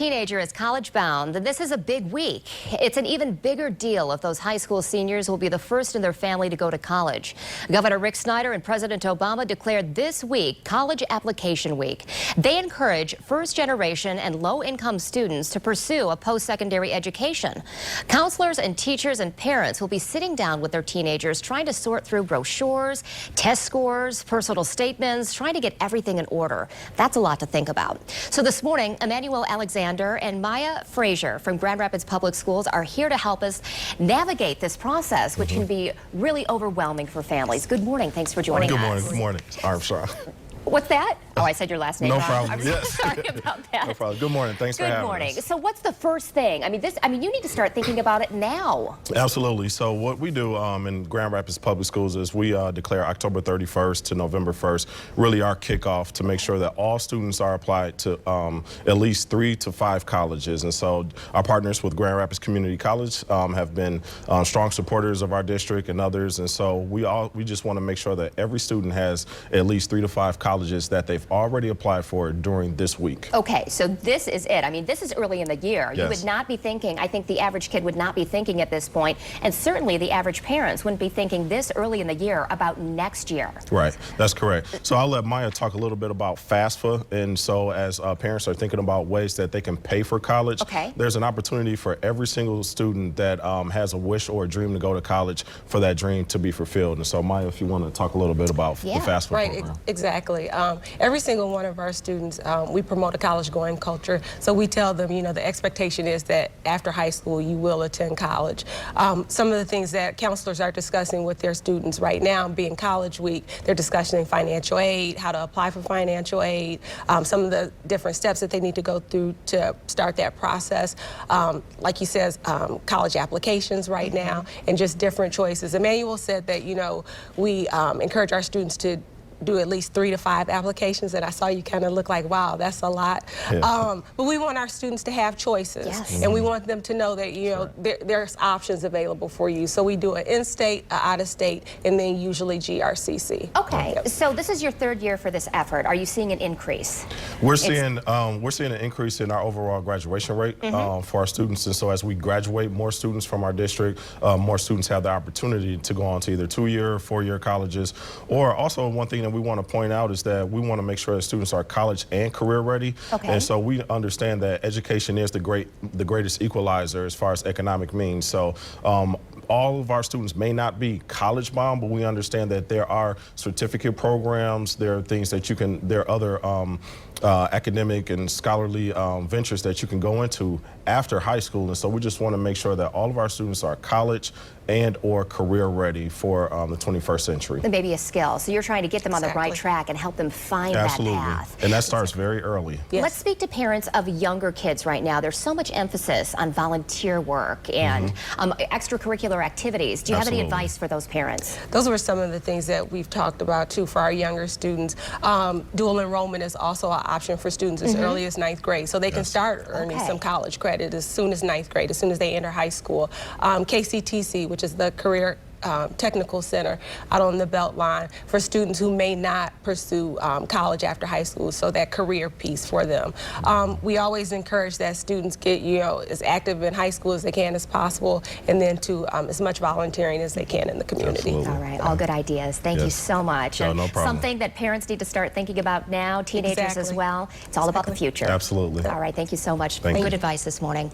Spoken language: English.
teenager is college bound, then this is a big week. It's an even bigger deal if those high school seniors will be the first in their family to go to college. Governor Rick Snyder and President Obama declared this week College Application Week. They encourage first-generation and low-income students to pursue a post-secondary education. Counselors and teachers and parents will be sitting down with their teenagers trying to sort through brochures, test scores, personal statements, trying to get everything in order. That's a lot to think about. So this morning, Emmanuel Alexander and Maya Frazier from Grand Rapids Public Schools are here to help us navigate this process, which can be really overwhelming for families. Good morning. Thanks for joining us. Good morning. Good morning. Armstrong. What's that? Oh, I said your last name No wrong. problem. I'm Yes. sorry about that. No problem. Good morning. Thanks for having us. Good morning. So what's the first thing? I mean, you need to start thinking about it now. Absolutely. So what we do in Grand Rapids Public Schools is we declare October 31st to November 1st really our kickoff to make sure that all students are applied to at least 3 to 5 colleges. And so our partners with Grand Rapids Community College have been strong supporters of our district and others. And so we just want to make sure that every student has at least 3 to 5 colleges that they've already applied for during this week. Okay, so this is it. I mean, this is early in the year. Yes. You would not be thinking, I think the average kid would not be thinking at this point, and certainly the average parents wouldn't be thinking this early in the year about next year. Right, that's correct. So I'll let Maya talk a little bit about FAFSA. And so as parents are thinking about ways that they can pay for college, there's an opportunity for every single student that has a wish or a dream to go to college for that dream to be fulfilled. And so Maya, if you want to talk a little bit about the FAFSA program. Right, exactly. Every single one of our students, we promote a college-going culture. So we tell them, you know, the expectation is that after high school, you will attend college. Some of the things that counselors are discussing with their students right now, being College Week, they're discussing financial aid, how to apply for financial aid, some of the different steps that they need to go through to start that process. Like he says, college applications right now, and just different choices. Emmanuel said that, you know, we encourage our students to do at least 3 to 5 applications, and I saw you kind of look like, wow, that's a lot. Yeah. But we want our students to have choices, and we want them to know that, you know, there's options available for you. So we do an in-state, out-of-state, and then usually GRCC. Okay, so this is your 3rd year for this effort. Are you seeing an increase? We're seeing an increase in our overall graduation rate for our students, and so as we graduate more students from our district, more students have the opportunity to go on to either 2-year or 4-year colleges. Or also one thing that we want to point out is that we want to make sure that students are college and career ready. And so we understand that education is the greatest equalizer as far as economic means. So all of our students may not be college bound, but we understand that there are certificate programs, there are things that there are other academic and scholarly ventures that you can go into after high school. And so we just want to make sure that all of our students are college and or career ready for the 21st century. And maybe a skill. So you're trying to get them on the right track and help them find that path. And that starts very early. Let's speak to parents of younger kids right now. There's so much emphasis on volunteer work and extracurricular activities. Do you have any advice for those parents? Those were some of the things that we've talked about too for our younger students. Dual enrollment is also an option for students as early as 9th grade, so they can start earning some college credit as soon as 9th grade, as soon as they enter high school. KCTC, which is the Career Technical Center out on the Beltline for students who may not pursue college after high school, so that career piece for them. We always encourage that students get, you know, as active in high school as they can as possible, and then to as much volunteering as they can in the community. All right, all good ideas. Thank you so much. No problem. Something that parents need to start thinking about now, teenagers as well. It's all about the future. Absolutely. All right, thank you so much. Good advice this morning.